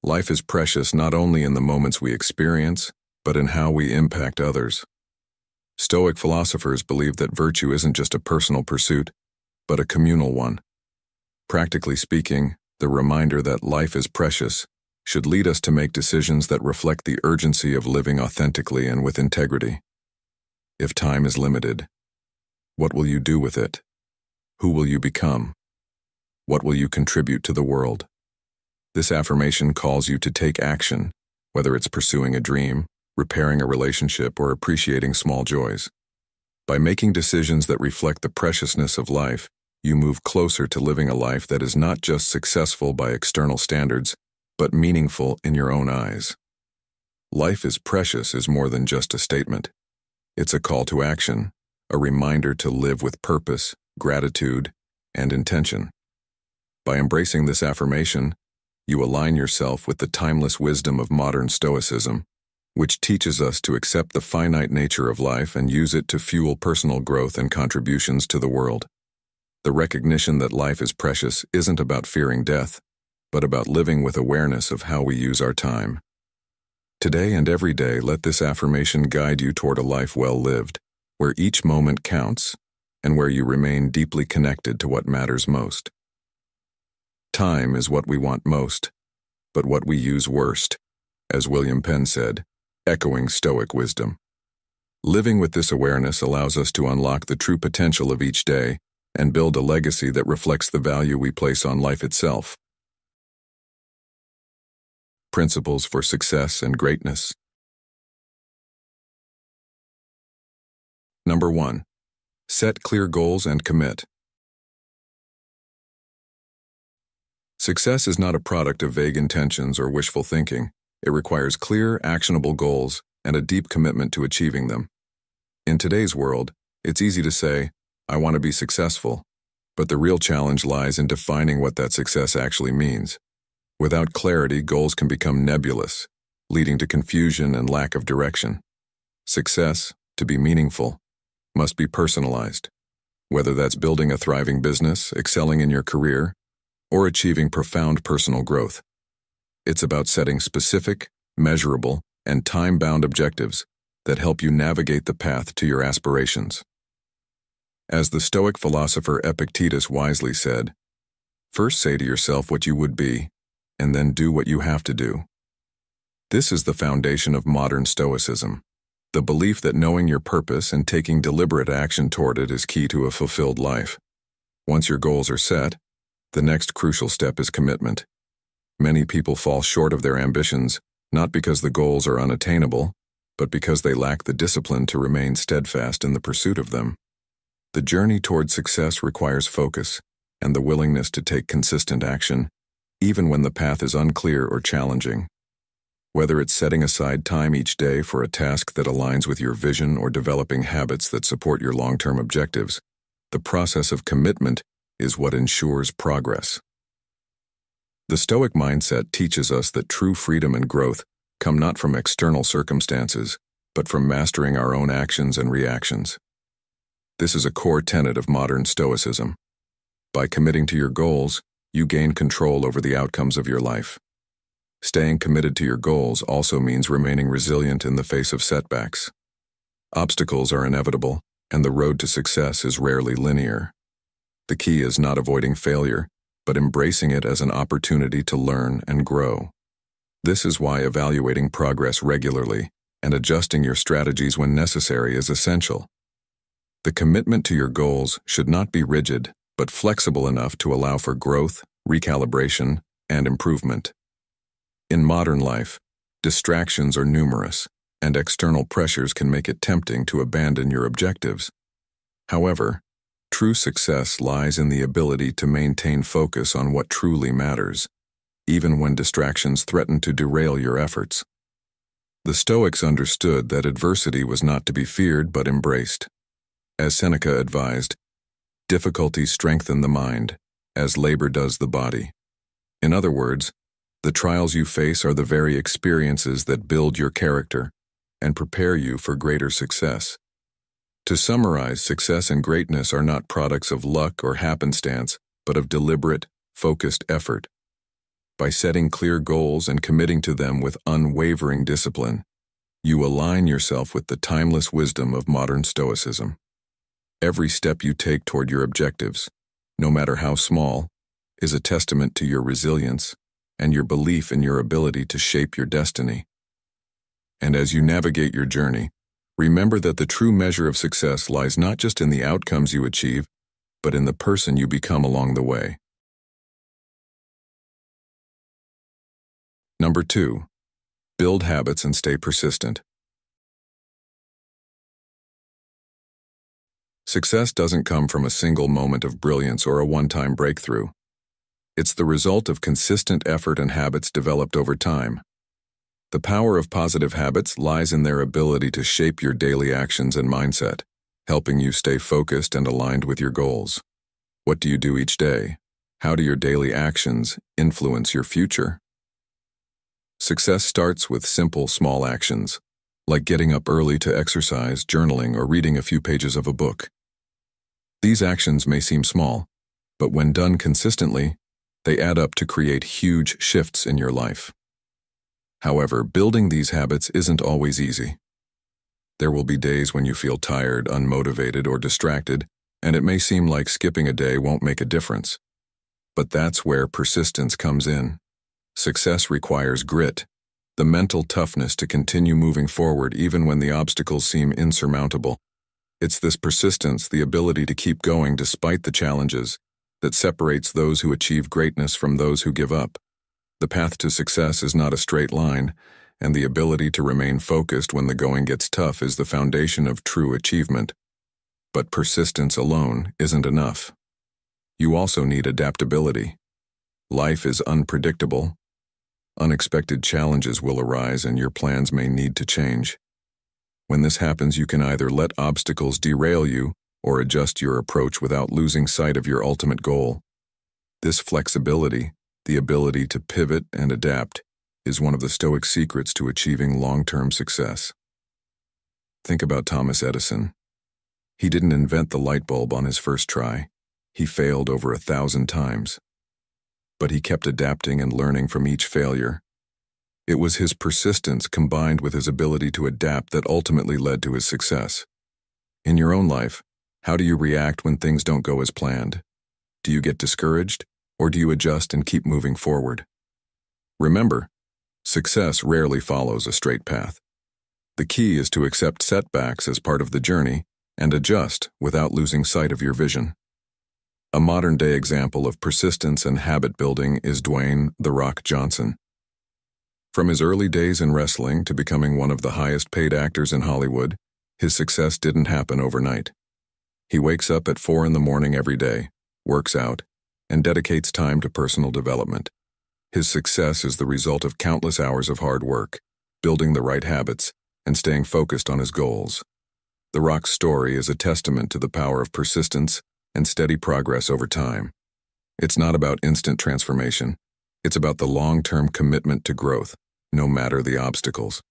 Life is precious not only in the moments we experience, but in how we impact others. Stoic philosophers believe that virtue isn't just a personal pursuit, but a communal one. Practically speaking, the reminder that life is precious should lead us to make decisions that reflect the urgency of living authentically and with integrity. If time is limited, what will you do with it? Who will you become? What will you contribute to the world? This affirmation calls you to take action, whether it's pursuing a dream, repairing a relationship, or appreciating small joys. By making decisions that reflect the preciousness of life, you move closer to living a life that is not just successful by external standards, but meaningful in your own eyes. Life is precious is more than just a statement. It's a call to action, a reminder to live with purpose, gratitude, and intention. By embracing this affirmation, you align yourself with the timeless wisdom of modern Stoicism, which teaches us to accept the finite nature of life and use it to fuel personal growth and contributions to the world. The recognition that life is precious isn't about fearing death, but about living with awareness of how we use our time. Today and every day, let this affirmation guide you toward a life well lived, where each moment counts and where you remain deeply connected to what matters most. Time is what we want most, but what we use worst, as William Penn said, echoing Stoic wisdom. Living with this awareness allows us to unlock the true potential of each day and build a legacy that reflects the value we place on life itself. Principles for success and greatness. Number 1. Set clear goals and commit. Success is not a product of vague intentions or wishful thinking. It requires clear, actionable goals and a deep commitment to achieving them. In today's world, it's easy to say, "I want to be successful," but the real challenge lies in defining what that success actually means. Without clarity, goals can become nebulous, leading to confusion and lack of direction. Success, to be meaningful, must be personalized, whether that's building a thriving business, excelling in your career, or achieving profound personal growth. It's about setting specific, measurable, and time-bound objectives that help you navigate the path to your aspirations. As the Stoic philosopher Epictetus wisely said, "First say to yourself what you would be, and then do what you have to do." This is the foundation of modern Stoicism, the belief that knowing your purpose and taking deliberate action toward it is key to a fulfilled life. Once your goals are set, the next crucial step is commitment. Many people fall short of their ambitions, not because the goals are unattainable, but because they lack the discipline to remain steadfast in the pursuit of them. The journey toward success requires focus and the willingness to take consistent action, even when the path is unclear or challenging. Whether it's setting aside time each day for a task that aligns with your vision or developing habits that support your long-term objectives, The process of commitment is what ensures progress. The Stoic mindset teaches us that true freedom and growth come not from external circumstances, but from mastering our own actions and reactions. This is a core tenet of modern Stoicism. By committing to your goals, you gain control over the outcomes of your life. Staying committed to your goals also means remaining resilient in the face of setbacks. Obstacles are inevitable, and the road to success is rarely linear. The key is not avoiding failure, but embracing it as an opportunity to learn and grow. This is why evaluating progress regularly and adjusting your strategies when necessary is essential. The commitment to your goals should not be rigid, but flexible enough to allow for growth, recalibration, and improvement. In modern life, distractions are numerous, and external pressures can make it tempting to abandon your objectives. However, true success lies in the ability to maintain focus on what truly matters, even when distractions threaten to derail your efforts. The Stoics understood that adversity was not to be feared but embraced. As Seneca advised, difficulties strengthen the mind, as labor does the body. In other words, the trials you face are the very experiences that build your character and prepare you for greater success. To summarize, success and greatness are not products of luck or happenstance, but of deliberate, focused effort. By setting clear goals and committing to them with unwavering discipline, you align yourself with the timeless wisdom of modern Stoicism. Every step you take toward your objectives, no matter how small, is a testament to your resilience and your belief in your ability to shape your destiny. And as you navigate your journey, remember that the true measure of success lies not just in the outcomes you achieve, but in the person you become along the way. Number 2, build habits and stay persistent. Success doesn't come from a single moment of brilliance or a one-time breakthrough. It's the result of consistent effort and habits developed over time. The power of positive habits lies in their ability to shape your daily actions and mindset, helping you stay focused and aligned with your goals. What do you do each day? How do your daily actions influence your future? Success starts with simple, small actions, like getting up early to exercise, journaling, or reading a few pages of a book. These actions may seem small, but when done consistently, they add up to create huge shifts in your life. However, building these habits isn't always easy. There will be days when you feel tired, unmotivated, or distracted, and it may seem like skipping a day won't make a difference. But that's where persistence comes in. Success requires grit, the mental toughness to continue moving forward even when the obstacles seem insurmountable. It's this persistence, the ability to keep going despite the challenges, that separates those who achieve greatness from those who give up. The path to success is not a straight line, and the ability to remain focused when the going gets tough is the foundation of true achievement. But persistence alone isn't enough. You also need adaptability. Life is unpredictable. Unexpected challenges will arise and your plans may need to change. When this happens, you can either let obstacles derail you or adjust your approach without losing sight of your ultimate goal. This flexibility, the ability to pivot and adapt, is one of the Stoic secrets to achieving long-term success. Think about Thomas Edison. He didn't invent the light bulb on his first try. He failed over 1,000 times. But he kept adapting and learning from each failure. It was his persistence combined with his ability to adapt that ultimately led to his success. In your own life, how do you react when things don't go as planned? Do you get discouraged, or do you adjust and keep moving forward? Remember, success rarely follows a straight path. The key is to accept setbacks as part of the journey and adjust without losing sight of your vision. A modern-day example of persistence and habit building is Dwayne "The Rock" Johnson. From his early days in wrestling to becoming one of the highest-paid actors in Hollywood, his success didn't happen overnight. He wakes up at 4 in the morning every day, works out, and dedicates time to personal development. His success is the result of countless hours of hard work, building the right habits, and staying focused on his goals. The Rock's story is a testament to the power of persistence, and steady progress over time. It's not about instant transformation. It's about the long-term commitment to growth, no matter the obstacles.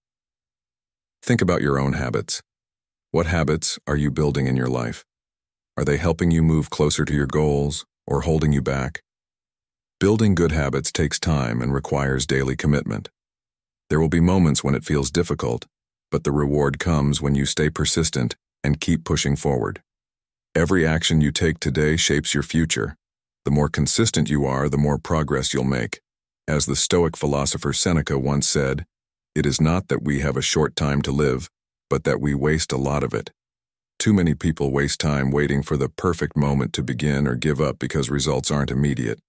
Think about your own habits. What habits are you building in your life? Are they helping you move closer to your goals or holding you back? Building good habits takes time and requires daily commitment. There will be moments when it feels difficult, but the reward comes when you stay persistent and keep pushing forward. Every action you take today shapes your future. The more consistent you are, the more progress you'll make. As the Stoic philosopher Seneca once said, "It is not that we have a short time to live, but that we waste a lot of it." Too many people waste time waiting for the perfect moment to begin or give up because results aren't immediate.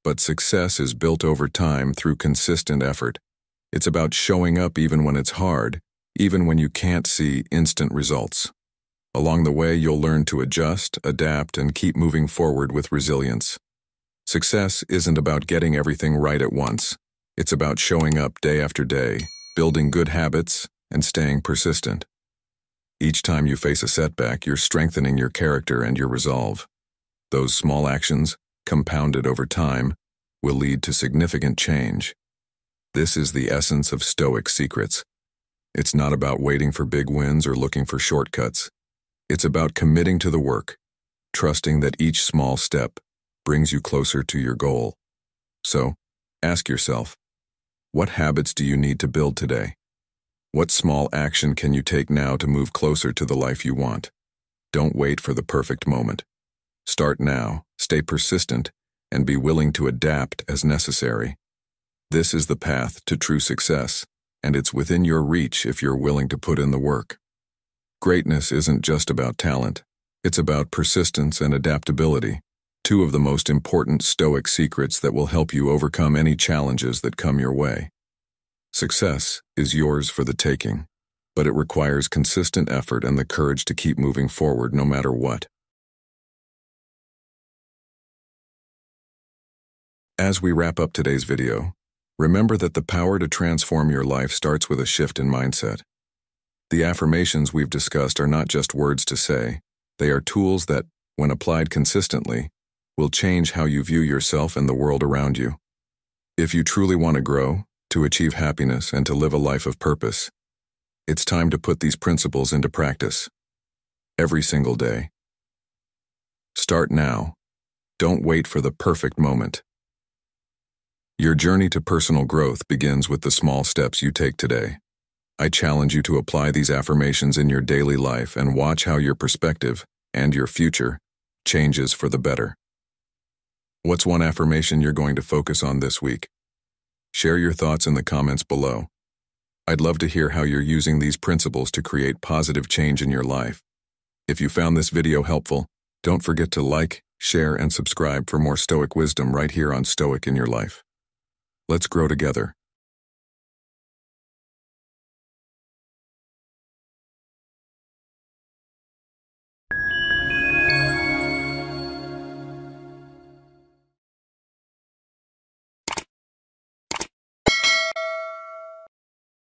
But success is built over time through consistent effort. It's about showing up even when it's hard, even when you can't see instant results. Along the way, you'll learn to adjust, adapt, and keep moving forward with resilience. Success isn't about getting everything right at once. It's about showing up day after day, building good habits, and staying persistent. Each time you face a setback, you're strengthening your character and your resolve. Those small actions, compounded over time, will lead to significant change. This is the essence of Stoic secrets. It's not about waiting for big wins or looking for shortcuts. It's about committing to the work, trusting that each small step brings you closer to your goal. So, ask yourself, what habits do you need to build today? What small action can you take now to move closer to the life you want? Don't wait for the perfect moment. Start now, stay persistent, and be willing to adapt as necessary. This is the path to true success, and it's within your reach if you're willing to put in the work. Greatness isn't just about talent. It's about persistence and adaptability, two of the most important Stoic secrets that will help you overcome any challenges that come your way. Success is yours for the taking, but it requires consistent effort and the courage to keep moving forward no matter what. As we wrap up today's video, remember that the power to transform your life starts with a shift in mindset. The affirmations we've discussed are not just words to say. They are tools that, when applied consistently, will change how you view yourself and the world around you. If you truly want to grow, to achieve happiness, and to live a life of purpose, it's time to put these principles into practice. Every single day. Start now. Don't wait for the perfect moment. Your journey to personal growth begins with the small steps you take today. I challenge you to apply these affirmations in your daily life and watch how your perspective and your future changes for the better. What's one affirmation you're going to focus on this week? Share your thoughts in the comments below. I'd love to hear how you're using these principles to create positive change in your life. If you found this video helpful, don't forget to like, share, and subscribe for more Stoic wisdom right here on Stoic in Your Life. Let's grow together.